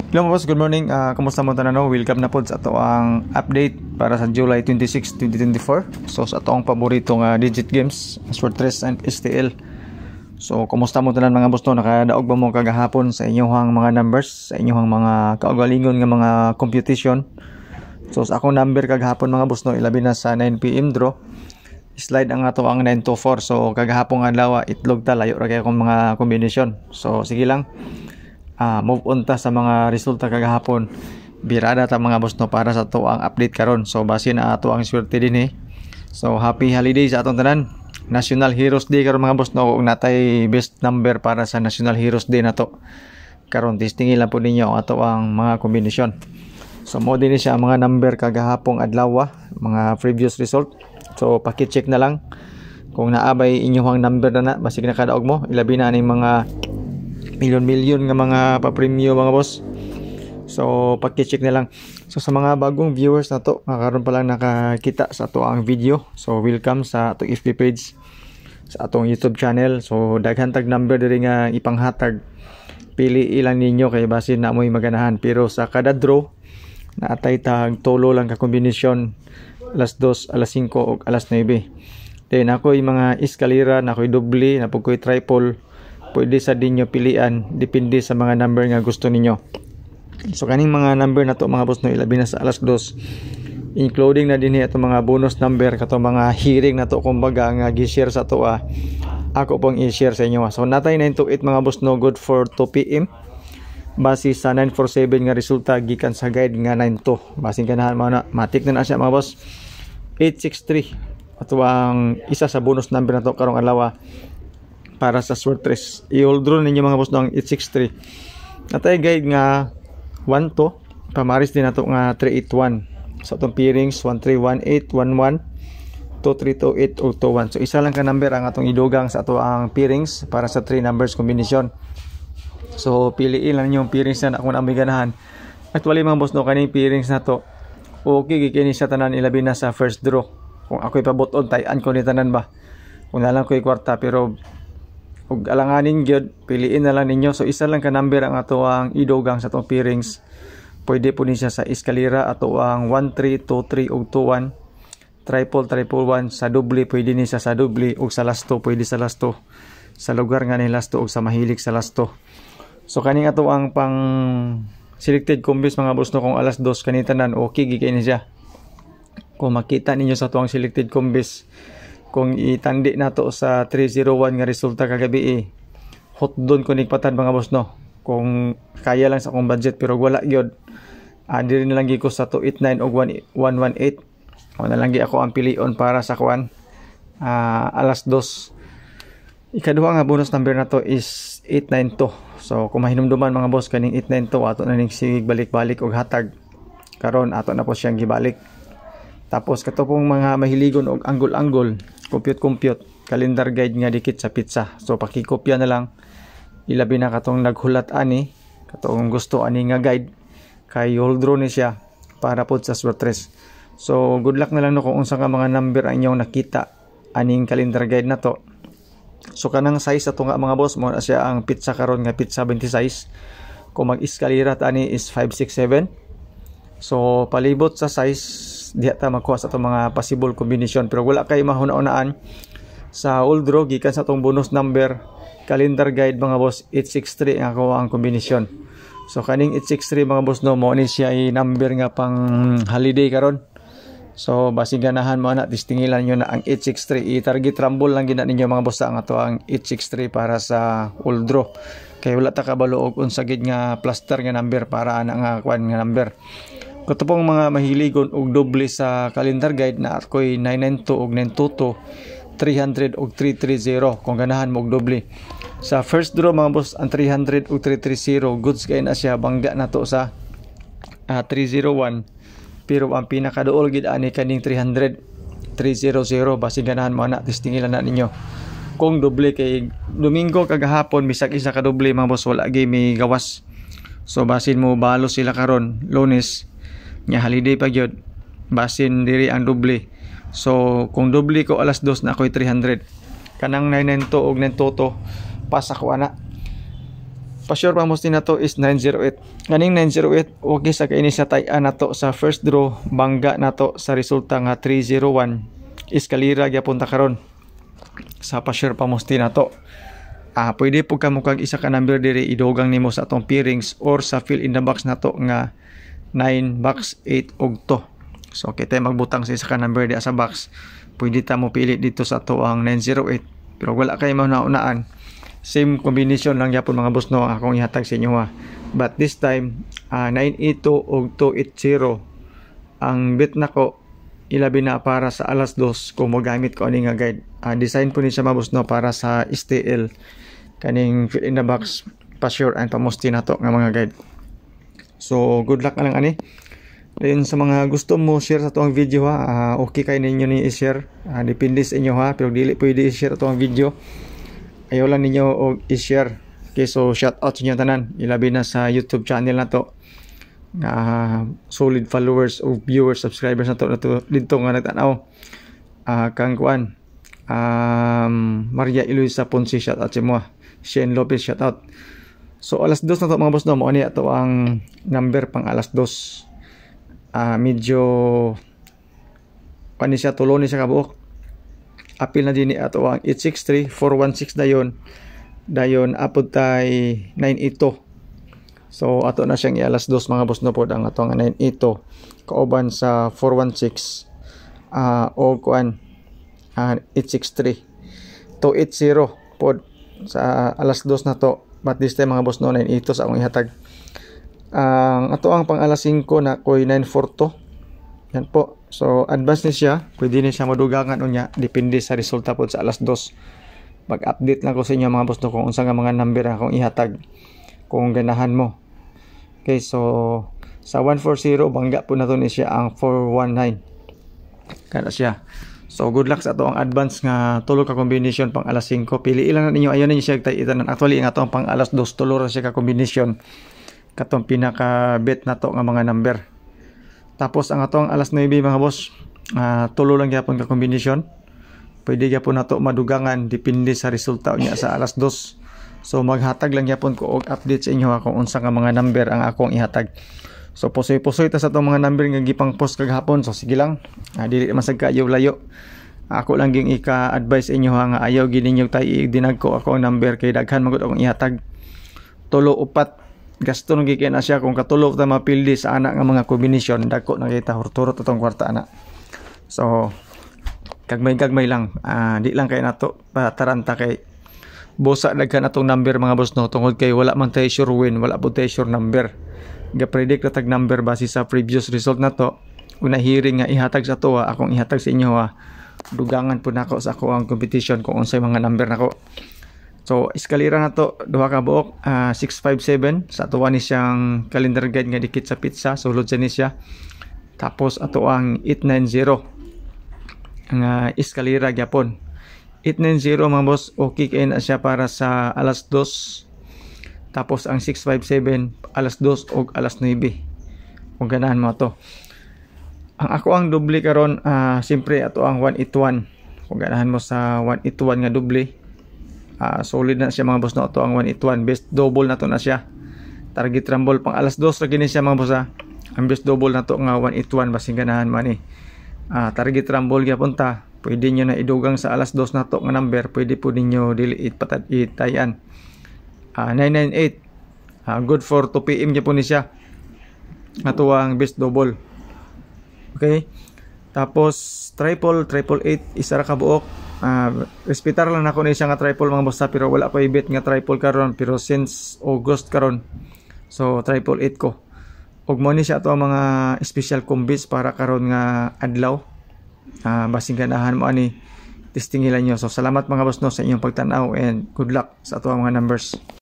Hello mga boss, good morning. Kumusta mo tanan? Welcome na po sa ato ang update para sa July 26, 2024. So sa ato ang paborito nga digit games, Swortress and STL. So kumusta mo tanan mga boss no? Nakadaog ba mo kagahapon sa inyong mga numbers, sa inyong mga kaugalingon nga mga computation? So sa akong number kagahapon mga boss no, ilabi na sa 9 PM draw. Slide ang ato ang 924. So kagahapon adlaw itlog ta layo ra kay akong mga combination. So sige lang. Move on ta sa mga resulta kagahapon. Birada ta mga boss no para sa to ang update karon. So base na ato ang swerte din So happy holiday sa atong tanan. National Heroes Day karon mga boss no, ug natay best number para sa National Heroes Day nato. Karon testingin lang po ninyo ato ang mga kombinasyon. So mo din siya ang mga number kagahapong adlaw, mga previous result. So paki-check na lang kung naabay inyong number na basig na kadaog mo, ilabi na ning mga milyon nga mga pa-premyo mga boss. So paki-check na lang. So sa mga bagong viewers na to, karon pa lang nakakita sa ato ang video. So welcome sa atong FB page, sa atong YouTube channel. So daghan tag number diri nga ipanghatag. Pili ilang ninyo kay basin na mo'y maganahan. Pero sa kada draw naatay tag tolo lang ka kombinasyon, alas 2, alas 5 ug alas 9. Then ako'y mga eskalera, nako'y doble, napoy triple. Pwede sa dinyo pilian, depende sa mga number nga gusto ninyo. So kaning mga number na to mga boss no, ilabi na sa alas 2, including na dinhi ato mga bonus number kato mga hearing na to kumbaga nga gi-share sa to ako pong i-share sa inyo. So natay 928 mga boss no, good for 2 PM base sa 947 nga resulta gikan sa guide nga 92. Basin ganahan mo na matik na siya mga boss. 863 ato ang isa sa bonus number na to karong adlaw para sa Swortress. I-hold draw ninyo mga boss ng 863. Natay guide nga 12, pamaris din nato nga 381. So itong pairings 131811, 2328 ug 21. So isa lang ka number ang atong idugang sa ato ang pairings para sa 3 numbers combination. So piliin lang yung pairings na akong amay ganahan. Actually mga boss no, kaning pairings na to okay gikini sa tanan, ilabi na sa first draw. Kung ako'y pabuton tayan ko ni tanan ba, kung nalang ko'y kwarta, pero ug alanganin gyud piliin na lang ninyo. So isa lang ka number ang ato ang idugang sa atong pairings. Pwede po ni siya sa eskalera ato ang 1323 ug 21, triple 1 sa doble, pwede ni siya sa doble, ug sa lasto pwede sa lasto, sa lugar nga ni lasto ug sa mahilig sa lasto. So kaning ato ang pang selected combos mga boss no, kung alas 2 kanitanan okay gikay ni siya. Kung makita ninyo sa ato ang selected combos, kung itandi na to sa 301 nga resulta kagabi hot doon ko nigpatad mga boss no, kung kaya lang sa akong budget pero wala gyud, diri na lang gi ko sa 289 ug 118. O na lang gi ako ang pilion para sa kuan alas 2. Ikaduha nga bonus number na to is 892. So kung mahinumduman mga boss kaning 892 ato na ning sig balik-balik og hatag, karon ato na po siyang gibalik. Tapos kato pong mga mahiligon og anggol-anggol, compute calendar guide nga dikit sa pizza. So pakikopya na lang, ilabi na katong naghulat ani, katong gusto ani nga guide kay hold draw ni siya para pod sa Swortress. So good luck na lang no kung unsa ka mga number ang inyong nakita aning calendar guide na to. So kanang size ato nga mga boss mo na siya ang pizza karon nga pizza 26. Kung mag-eskalera ani is 567. So palibot sa size diha ta magkuha sa itong mga possible combination, pero wala kay mahuna-unaan sa old draw gikan sa itong bonus number calendar guide mga boss. 863 ang ako ang combination. So kaning 863 mga boss no, mo ni siya ay number nga pang holiday karon. So basig ganahan mo na distingilan nyo na ang 863. I-target rumble lang gina ninyo mga boss ang ato ang 863 para sa old draw. Kay wala ta kabalo og unsa gid nga plaster nga number para ana nga kwan nga number. Kato pong mga mahiligon og doble sa calendar guide na ako'y 992 og 922, 300 og 330 kung ganahan mo og doble. Sa first draw mga boss ang 300 og 330 goods kay na siya, bangga na to sa 301. Pero ang pinakaduol gid ani kaning 300 300 basi ganahan mo na testingilan na ninyo. Kung doble kay Domingo kagahapon bisag isa ka doble mga boss wala gyud may gawas. So basin mo balo sila karon Lunes nya holiday pa gyud, basin diri ang doble. So kung doble ko alas 2 na ako'y 300, kanang 992 og 922 pas ako ana. pa-sure pa mo na to is 908. Kaning 908 okay sa kaini sa tay-an nato sa first draw, bangga nato sa resulta nga 301. Iskalira gyapon ta karon. Sa pa-sure pa mo nato. Pwede po ka mo kag isa ka number diri idugang nimo sa atong pairings or sa fill in the box nato nga 9 box 8 og 2. So kita magbutang sa isa ka number di sa box. Pwede ta mo pili dito sa ato ang 908. Pero wala kay mauna-unaan. Same combination lang yapon mga boss no akong ihatag sa inyo ha. But this time 982 og 280 ang bet nako ilabi na para sa alas 2 kung magamit ko ani nga guide. Design po ni siya mga boss no para sa STL kaning fill in the box pa-sure and pamusti na to nga mga guide. So good luck na lang ani. Then sa mga gusto mo share sa tuwang video ha, okay kayo ninyo ni i-share. Depende sa inyo ha, pero dili pwede i-share tuwang video. Ayaw lang ninyo o i-share. Okay, so shout out sa inyo tanan. Ilabi na sa YouTube channel na to. Solid followers o viewers, subscribers na to dito nga nagtanaw. Kang kuan. Maria Eloisa Ponce, shout out sa mo. Shane Lopez, shout out. So alas 2 na to mga boss no, mo ani ato ang number pang alas 2. Medyo pani siya tulo ni siya kabuok. Apil na din ato ang 863 416 dayon apod tay 982. So ato na siyang alas 2 mga boss no pod ang ato nga 982 kauban sa 416 o kuan 863 280 pod sa alas 2 na to. But this time mga boss no 982 sa akong ihatag. Ang ato ang pang alas 5 na koy 942. Yan po. So advance ni siya, pwede ni siya madugangan unya depende sa resulta po sa alas 2. Mag-update lang ko sa inyo mga boss no kung unsa nga mga number akong ihatag kung ganahan mo. Okay, so sa 140 bangga po na to ni siya ang 419. Kana siya. So good luck sa ato ang advance nga tulo ka combination pang alas 5. Pili ilang na ninyo ayon ninyo siya tay-itanan. Actually ang ato ang pang alas 2 tulo ra siya ka combination. Katong pinaka bet na to nga mga number. Tapos ang atong alas 9 mga boss, tulo lang gyapon ka combination. Pwede gyapon nato madugangan depende sa resulta niya sa alas 2. So maghatag lang gyapon ko og update sa inyo kung unsa nga mga number ang akong ihatag. So pusoy-pusoy ta sa atong mga number nga gipang post kagahapon. So sige lang. Dili man sad kaayo layo. Ako lang ging ika-advise inyo nga ayaw gid ninyo tay dinagko ako ang number kay daghan magud akong ihatag. Tulo upat gasto nung gikin na siya kung katulo ta mapildi sa anak nga mga combination dako na kita hurturot atong kwarta ana. So gagmay lang di lang kay nato pataranta kay bosa daghan atong number mga boss no tungod kay wala man tay sure win, wala pud tay sure number. Ga-predict na tag number base sa previous result na to. Una hearing nga ihatag sa to akong ihatag sa inyo dugangan po nako sa ako ang competition kung unsay mga number nako. So eskalera na to duha ka buok 657 sa ato ni siyang calendar guide nga dikit sa pizza sulod sa ni siya. Tapos ato ang 890 nga eskalera gyapon. 890 mga boss okay kay na siya para sa alas 2. Tapos ang 657 alas 2 og alas 9. Kung ganahan mo to. Ang ako ang doble karon siyempre ato ang 181. Kung ganahan mo sa 181 nga doble. Solid na siya mga boss no to ang 181 best double na to na siya. Target rumble pang alas 2 ra gini siya mga boss Ang best double na to nga 181 basing ganahan man target rumble gyapon ta. Pwede niyo na idugang sa alas 2 na to nga number, pwede po ninyo delete itayan. 998 good for 2 PM gyapon ni siya. Ato ang best double. Okay? Tapos triple 888 isa ra ka buok. Respetar lang nako ni siya nga triple mga boss pero wala ko i-bet nga triple karon pero since August karon so triple 8 ko ug mo ni siya to mga special combis para karon nga adlaw basing ganahan mo ani testing nila nyo. So salamat mga boss no sa inyong pagtanaw and good luck sa ato mga numbers.